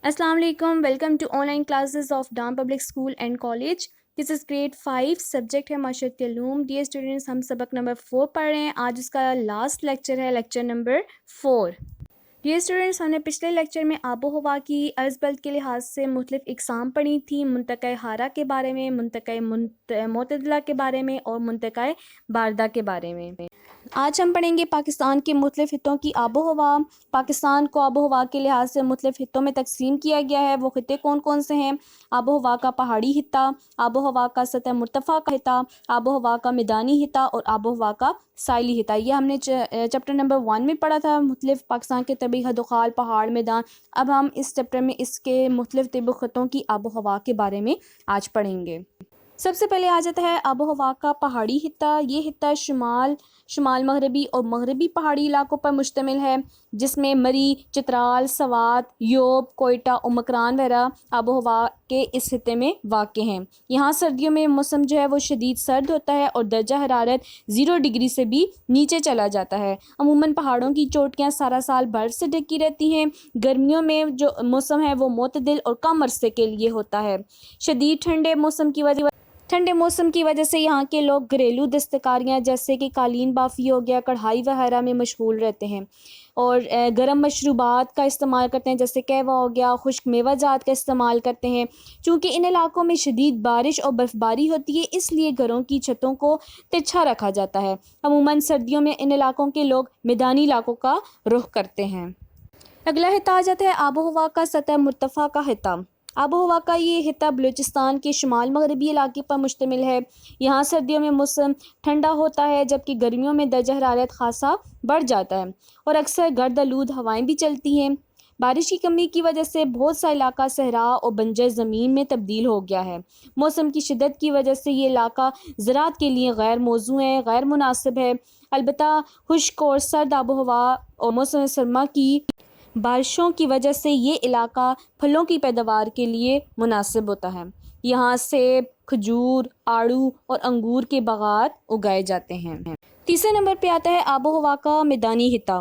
Assalamu alaikum, welcome to online classes of Dam Public School and College. This is grade 5, subject है माशरती Uloom. Dear students, हम सबक number 4 पढ़ रहे हैं. आज उसका लास्ट लेक्चर है, लेक्चर नंबर 4. डियर स्टूडेंट्स, हमने पिछले लेक्चर में आबो हवा की अर्ज़ बल्द के लिहाज से मुख्तलिफ इक़साम पढ़ी थी. मुंतक़ा हारा के बारे में, मुंतक़ा मोतदला के बारे में और मुंतक़ा बारदा के बारे में. आज हम पढ़ेंगे पाकिस्तान के मुख्तलिफ हितों की आबो हवा. पाकिस्तान को आबो हवा के लिहाज से मुख्तलिफ हितों में तकसीम किया गया है. वो खिते कौन कौन से हैं? आबो हवा का पहाड़ी हिता, आबो हवा का सतह मुर्तफ़ा का हिता, आबो हवा का मैदानी हिता और आबो हवा का साइली हिता. ये हमने चैप्टर नंबर 1 में पढ़ा था, मुख्तलिफ पाकिस्तान के तबी हदोखाल, पहाड़, मैदान. अब हम इस चैप्टर में इसके मुख्तलिफ तबी खितों की आबो हवा के बारे में आज पढ़ेंगे. सबसे पहले आ जाता है आबो हवा का पहाड़ी हिता. ये हिता शुमाल मगरबी और मगरबी पहाड़ी इलाकों पर मुश्तमिल है, जिसमें मरी, चित्राल, सवात, योब, कोयटा और मकरान वगैरह आबो हवा के इस हिते में वाक़ हैं. यहाँ सर्दियों में मौसम जो है वो शदीद सर्द होता है और दर्जा हरारत 0 डिग्री से भी नीचे चला जाता है. अमूमन पहाड़ों की चोटियाँ सारा साल बर्फ़ से ढकी रहती हैं. गर्मियों में जो मौसम है वो मोतदिल और कम अरसे के लिए होता है. शदीद ठंडे मौसम की वजह से यहाँ के लोग घरेलू दस्तकारियाँ जैसे कि कालीन बाफ़ी हो गया, कढ़ाई वगैरह में मशगूल रहते हैं और गर्म मशरूबात का इस्तेमाल करते हैं, जैसे कहवा हो गया, खुश्क मेवाजात का इस्तेमाल करते हैं. चूँकि इन इलाकों में शदीद बारिश और बर्फ़बारी होती है, इसलिए घरों की छतों को तिरछा रखा जाता है. अमूमन सर्दियों में इन इलाकों के लोग मैदानी इलाकों का रुख करते हैं. अगला हिता आ जाता है आबो हवा का सतह मुर्तफ़ा का हिता. आबो हवा का ये हिता बलूचिस्तान के शुमाल मगरबी इलाके पर मुश्तमिल है. यहाँ सर्दियों में मौसम ठंडा होता है, जबकि गर्मियों में दर्जा हरारत खासा बढ़ जाता है और अक्सर गर्द आलूद हवाएं भी चलती हैं. बारिश की कमी की वजह से बहुत सा इलाका सहरा और बंजर ज़मीन में तब्दील हो गया है. मौसम की शिद्दत की वजह से ये इलाका ज़राअत के लिए गैर मौजू है, गैर मुनासिब है. अलबत्ता खुश्क और सर्द आबो हवा और मौसम सरमा की बारिशों की वजह से ये इलाका फलों की पैदावार के लिए मुनासिब होता है. यहाँ सेब, खजूर, आड़ू और अंगूर के बागात उगाए जाते हैं. तीसरे नंबर पे आता है आबो हवा का मैदानी हिता.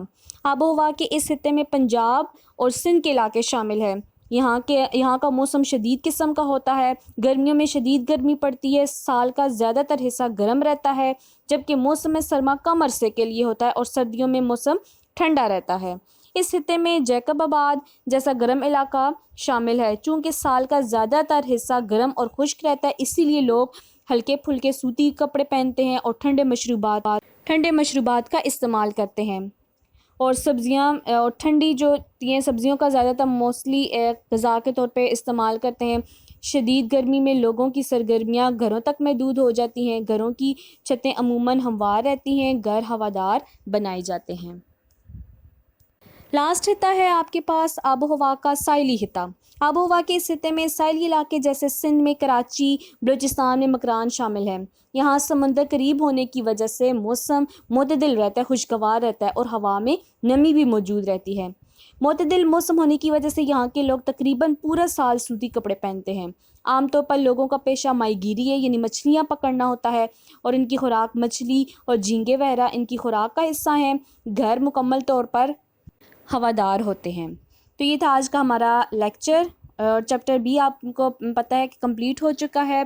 आबो हवा के इस हिस्से में पंजाब और सिंध के इलाके शामिल हैं. यहाँ का मौसम शदीद किस्म का होता है. गर्मियों में शदीद गर्मी पड़ती है, साल का ज़्यादातर हिस्सा गर्म रहता है, जबकि मौसम सरमा कम अरसे के लिए होता है और सर्दियों में मौसम ठंडा रहता है. इस हिस्से में जैकब आबाद जैसा गर्म इलाका शामिल है. चूँकि साल का ज़्यादातर हिस्सा गर्म और खुश्क रहता है, इसीलिए लोग हल्के फुल्के सूती कपड़े पहनते हैं और ठंडे मशरूबात का इस्तेमाल करते हैं. और सब्ज़ियाँ और ठंडी जो ये सब्ज़ियों का ज़्यादातर मोस्टली ग़िज़ा के तौर पे इस्तेमाल करते हैं. शदीद गर्मी में लोगों की सरगर्मियाँ घरों तक महदूद हो जाती हैं. घरों की छतें अमूमन हमवार रहती हैं, घर हवादार बनाए जाते हैं. लास्ट हिता है आपके पास आबो हवा का साइली हिता. आबो हवा के इस हिते में साइली इलाके जैसे सिंध में कराची, बलूचिस्तान में मकरान शामिल हैं. यहाँ समंदर करीब होने की वजह से मौसम मोतदिल रहता है, खुशगवार रहता है और हवा में नमी भी मौजूद रहती है. मोतदिल मौसम होने की वजह से यहाँ के लोग तकरीबन पूरा साल सूती कपड़े पहनते हैं. आमतौर पर लोगों का पेशा माहीगीरी है, यानी मछलियाँ पकड़ना होता है और इनकी खुराक मछली और झींगे वगैरह इनकी खुराक का हिस्सा हैं. घर मुकम्मल तौर पर हवादार होते हैं. तो ये था आज का हमारा लेक्चर और चैप्टर भी आपको पता है कि कंप्लीट हो चुका है.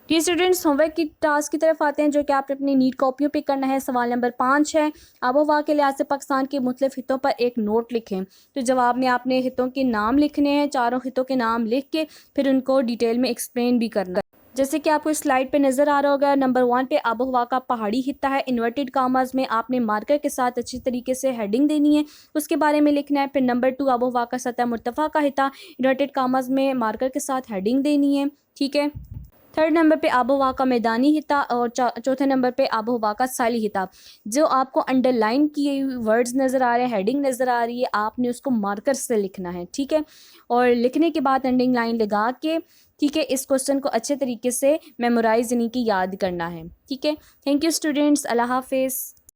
ये स्टूडेंट्स होमवर्क की टास्क की तरफ आते हैं, जो कि आपने अपनी नीट कॉपियों पे करना है. सवाल नंबर 5 है, आबो हवा के लिहाज से पाकिस्तान के मुख्तलिफ हितों पर एक नोट लिखें. तो जवाब में आपने हितों के नाम लिखने हैं, चारों हितों के नाम लिख के फिर उनको डिटेल में एक्सप्लेन भी करना है. जैसे कि आपको स्लाइड पे नज़र आ रहा होगा, नंबर 1 पे आबो हवा का पहाड़ी हिस्सा है. इन्वर्टेड कामाज में आपने मार्कर के साथ अच्छी तरीके से हेडिंग देनी है, उसके बारे में लिखना है. फिर नंबर 2 आबो हवा का सतह मुर्तफ़ा का हिस्सा, इन्वर्टेड कामाज में मार्कर के साथ हेडिंग देनी है. ठीक है. थर्ड नंबर पे आबो हवा का मैदानी हिस्सा और चौथे नंबर पे आबो हवा का साइली हिस्सा. जो आपको अंडरलाइन किए वर्ड्स नज़र आ रहे हैं, हेडिंग नज़र आ रही है, आपने उसको मार्कर से लिखना है. ठीक है. और लिखने के बाद अंडरलाइन लगा के, ठीक है, इस क्वेश्चन को अच्छे तरीके से मेमोराइज यानी कि याद करना है. ठीक है. Thank you students. अल्लाह हाफिज़.